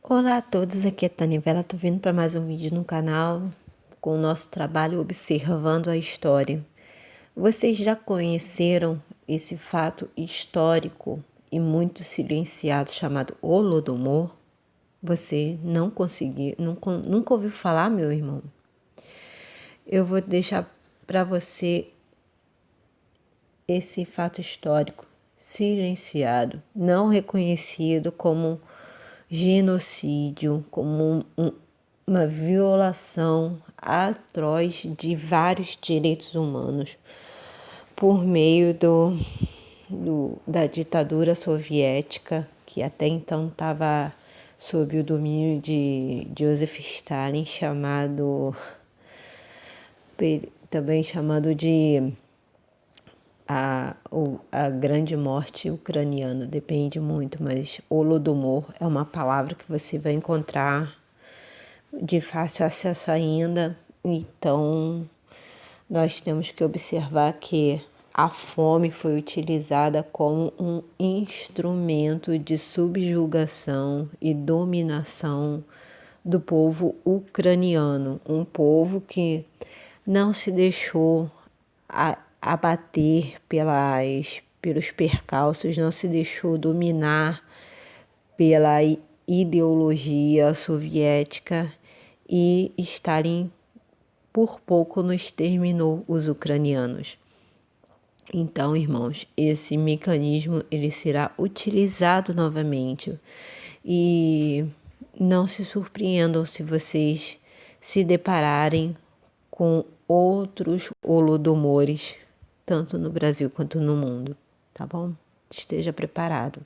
Olá a todos, aqui é Tânia Vela, tô vindo para mais um vídeo no canal com o nosso trabalho Observando a História. Vocês já conheceram esse fato histórico e muito silenciado chamado Holodomor? Você não conseguiu, nunca ouviu falar, meu irmão? Eu vou deixar para você esse fato histórico silenciado, não reconhecido como genocídio, como uma violação atroz de vários direitos humanos por meio da ditadura soviética, que até então estava sob o domínio de Joseph Stalin, também chamado de a grande morte ucraniana, depende muito, mas Holodomor é uma palavra que você vai encontrar de fácil acesso ainda. Então, nós temos que observar que a fome foi utilizada como um instrumento de subjugação e dominação do povo ucraniano, um povo que não se deixou abater pelos percalços, não se deixou dominar pela ideologia soviética, e Stalin por pouco não exterminou os ucranianos. Então, irmãos, esse mecanismo ele será utilizado novamente, e não se surpreendam se vocês se depararem com outros holodomores, tanto no Brasil quanto no mundo, tá bom? Esteja preparado.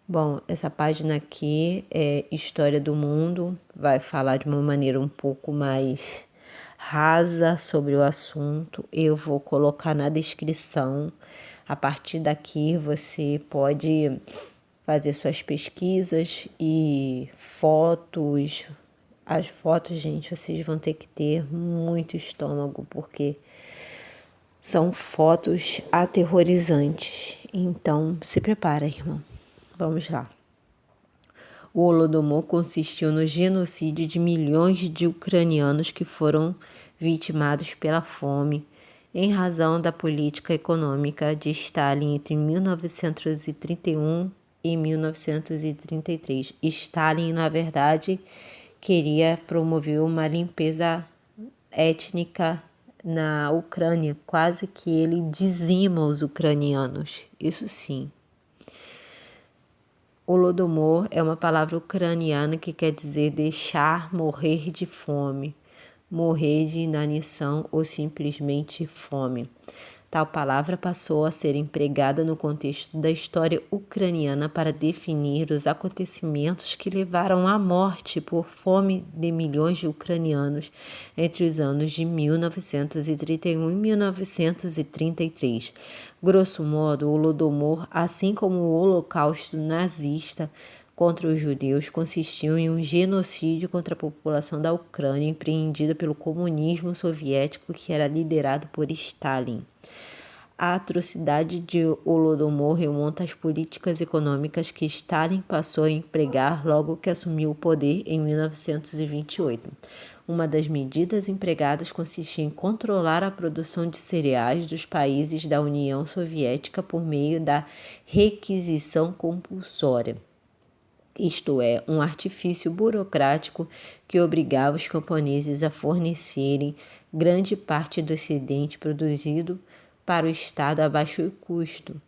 Bom, essa página aqui é História do Mundo, vai falar de uma maneira um pouco mais rasa sobre o assunto. Eu vou colocar na descrição. A partir daqui você pode fazer suas pesquisas e fotos. As fotos, gente, vocês vão ter que ter muito estômago, porque são fotos aterrorizantes. Então, se prepara, irmão. Vamos lá. O Holodomor consistiu no genocídio de milhões de ucranianos que foram vitimados pela fome em razão da política econômica de Stalin entre 1931 e 1933. Stalin, na verdade, queria promover uma limpeza étnica na Ucrânia, quase que ele dizima os ucranianos, isso sim. Holodomor é uma palavra ucraniana que quer dizer deixar morrer de fome, morrer de inanição ou simplesmente fome. Tal palavra passou a ser empregada no contexto da história ucraniana para definir os acontecimentos que levaram à morte por fome de milhões de ucranianos entre os anos de 1931 e 1933. Grosso modo, o Holodomor, assim como o Holocausto nazista contra os judeus, consistiu em um genocídio contra a população da Ucrânia empreendido pelo comunismo soviético, que era liderado por Stalin. A atrocidade de Holodomor remonta às políticas econômicas que Stalin passou a empregar logo que assumiu o poder em 1928. Uma das medidas empregadas consistia em controlar a produção de cereais dos países da União Soviética por meio da requisição compulsória. Isto é, um artifício burocrático que obrigava os camponeses a fornecerem grande parte do excedente produzido para o Estado a baixo custo.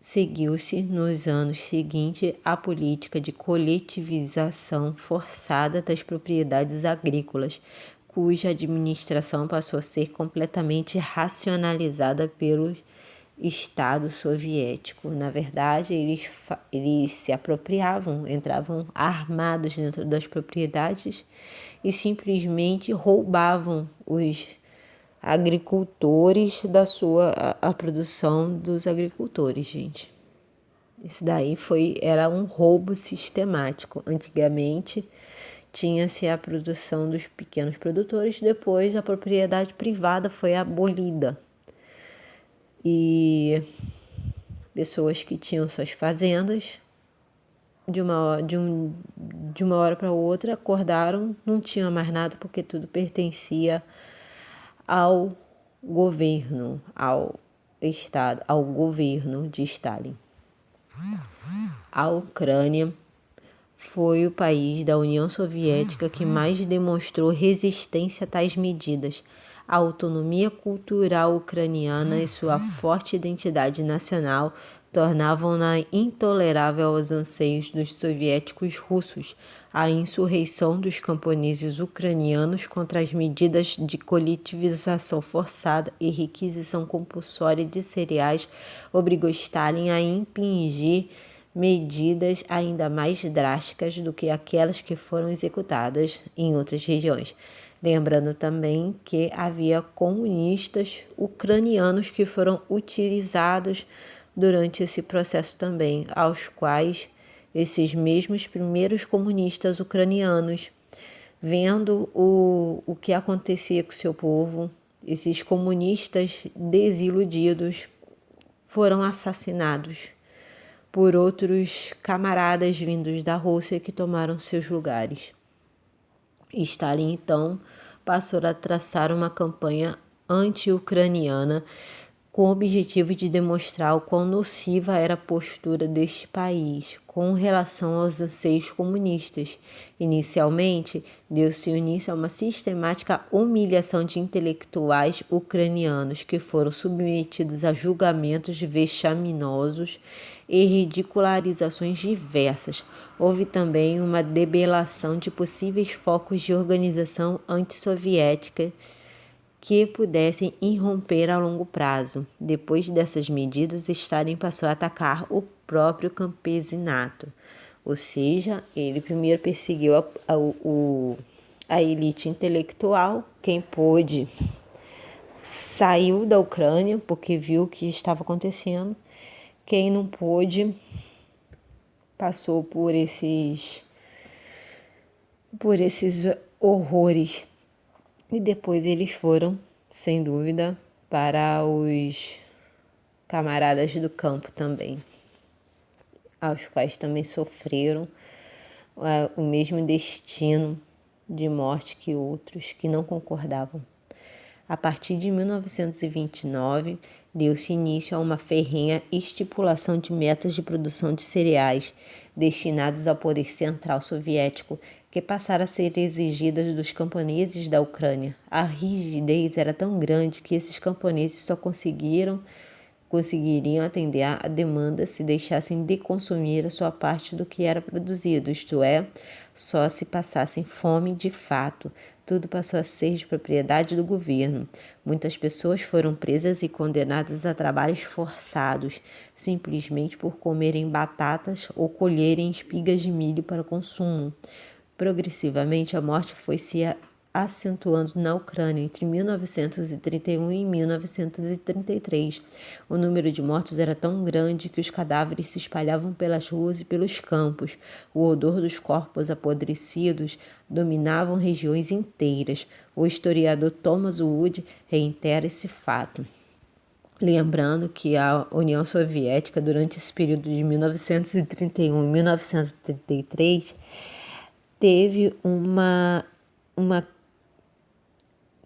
Seguiu-se nos anos seguintes a política de coletivização forçada das propriedades agrícolas, cuja administração passou a ser completamente racionalizada pelo Estado soviético. Na verdade, eles se apropriavam, entravam armados dentro das propriedades e simplesmente roubavam os agricultores a produção dos agricultores, gente. Isso daí era um roubo sistemático. Antigamente tinha-se a produção dos pequenos produtores, depois a propriedade privada foi abolida. E pessoas que tinham suas fazendas de uma hora para outra, acordaram, não tinha mais nada porque tudo pertencia ao governo, ao Estado, ao governo de Stalin. A Ucrânia foi o país da União Soviética que mais demonstrou resistência a tais medidas. A autonomia cultural ucraniana e sua forte identidade nacional tornavam-na intolerável aos anseios dos soviéticos russos. A insurreição dos camponeses ucranianos contra as medidas de coletivização forçada e requisição compulsória de cereais obrigou Stalin a impingir medidas ainda mais drásticas do que aquelas que foram executadas em outras regiões. Lembrando também que havia comunistas ucranianos que foram utilizados durante esse processo também, aos quais esses mesmos primeiros comunistas ucranianos, vendo o que acontecia com o seu povo, esses comunistas desiludidos, foram assassinados por outros camaradas vindos da Rússia que tomaram seus lugares. Stalin, então, passou a traçar uma campanha anti-ucraniana com o objetivo de demonstrar o quão nociva era a postura deste país com relação aos anseios comunistas. Inicialmente, deu-se início a uma sistemática humilhação de intelectuais ucranianos que foram submetidos a julgamentos vexaminosos e ridicularizações diversas. Houve também uma debelação de possíveis focos de organização antissoviética que pudessem irromper a longo prazo. Depois dessas medidas, Stalin passou a atacar o próprio campesinato, ou seja, ele primeiro perseguiu a elite intelectual. Quem pôde saiu da Ucrânia porque viu o que estava acontecendo. Quem não pôde passou por esses horrores. E depois eles foram, sem dúvida, para os camaradas do campo também, aos quais também sofreram o mesmo destino de morte que outros que não concordavam. A partir de 1929, deu-se início a uma ferrenha estipulação de metas de produção de cereais destinados ao poder central soviético, que passaram a ser exigidas dos camponeses da Ucrânia. A rigidez era tão grande que esses camponeses só conseguiriam atender à demanda se deixassem de consumir a sua parte do que era produzido, isto é, só se passassem fome de fato. Tudo passou a ser de propriedade do governo. Muitas pessoas foram presas e condenadas a trabalhos forçados, simplesmente por comerem batatas ou colherem espigas de milho para consumo. Progressivamente, a morte foi se acentuando na Ucrânia entre 1931 e 1933. O número de mortos era tão grande que os cadáveres se espalhavam pelas ruas e pelos campos. O odor dos corpos apodrecidos dominavam regiões inteiras. O historiador Thomas Wood reitera esse fato, lembrando que a União Soviética, durante esse período de 1931 e 1933, teve uma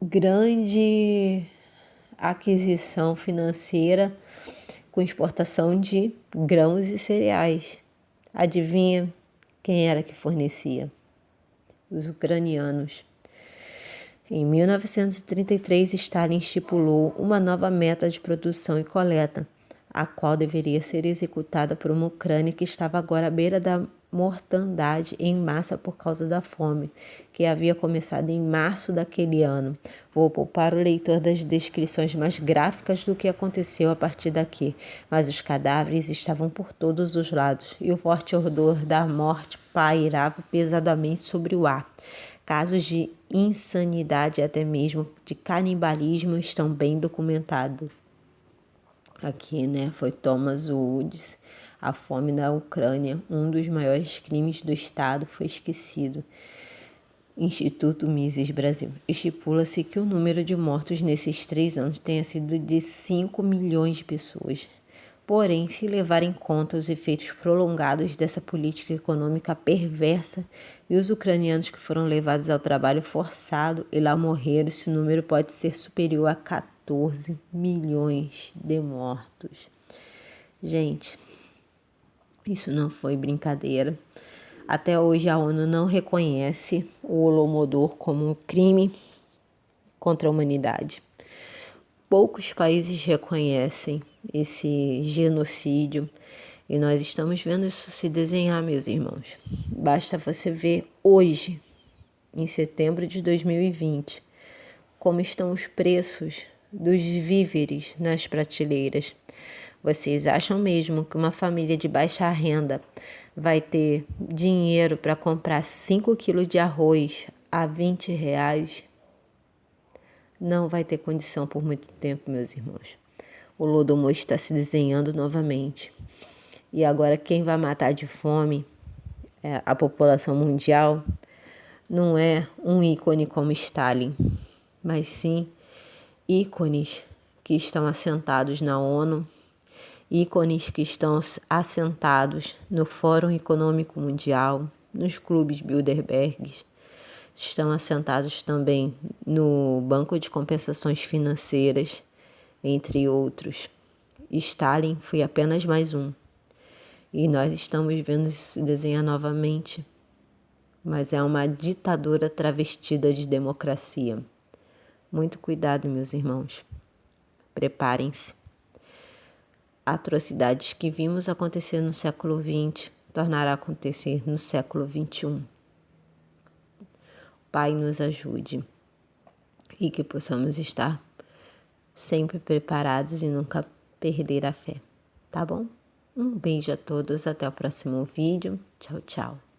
grande aquisição financeira com exportação de grãos e cereais. Adivinha quem era que fornecia? Os ucranianos. Em 1933, Stalin estipulou uma nova meta de produção e coleta, a qual deveria ser executada por uma Ucrânia que estava agora à beira da mortandade em massa por causa da fome, que havia começado em março daquele ano. Vou poupar o leitor das descrições mais gráficas do que aconteceu a partir daqui, mas os cadáveres estavam por todos os lados e o forte odor da morte pairava pesadamente sobre o ar. Casos de insanidade e até mesmo de canibalismo estão bem documentados. Aqui, foi Thomas Woods. A fome na Ucrânia, um dos maiores crimes do Estado, foi esquecido. Instituto Mises Brasil. Estipula-se que o número de mortos nesses 3 anos tenha sido de 5 milhões de pessoas. Porém, se levar em conta os efeitos prolongados dessa política econômica perversa e os ucranianos que foram levados ao trabalho forçado e lá morreram, esse número pode ser superior a 14 milhões de mortos. Gente, isso não foi brincadeira. Até hoje a ONU não reconhece o Holodomor como um crime contra a humanidade. Poucos países reconhecem esse genocídio e nós estamos vendo isso se desenhar, meus irmãos. Basta você ver hoje, em setembro de 2020, como estão os preços dos víveres nas prateleiras. Vocês acham mesmo que uma família de baixa renda vai ter dinheiro para comprar 5 quilos de arroz a R$ 20? Não vai ter condição por muito tempo, meus irmãos. O Holodomor está se desenhando novamente. E agora quem vai matar de fome a população mundial não é um ícone como Stalin, mas sim ícones que estão assentados na ONU, ícones que estão assentados no Fórum Econômico Mundial, nos clubes Bilderberg, estão assentados também no Banco de Compensações Financeiras, entre outros. Stalin foi apenas mais um. E nós estamos vendo isso se desenhar novamente. Mas é uma ditadura travestida de democracia. Muito cuidado, meus irmãos. Preparem-se. Atrocidades que vimos acontecer no século XX tornará a acontecer no século XXI. Pai nos ajude e que possamos estar sempre preparados e nunca perder a fé, tá bom? Um beijo a todos, até o próximo vídeo. Tchau, tchau.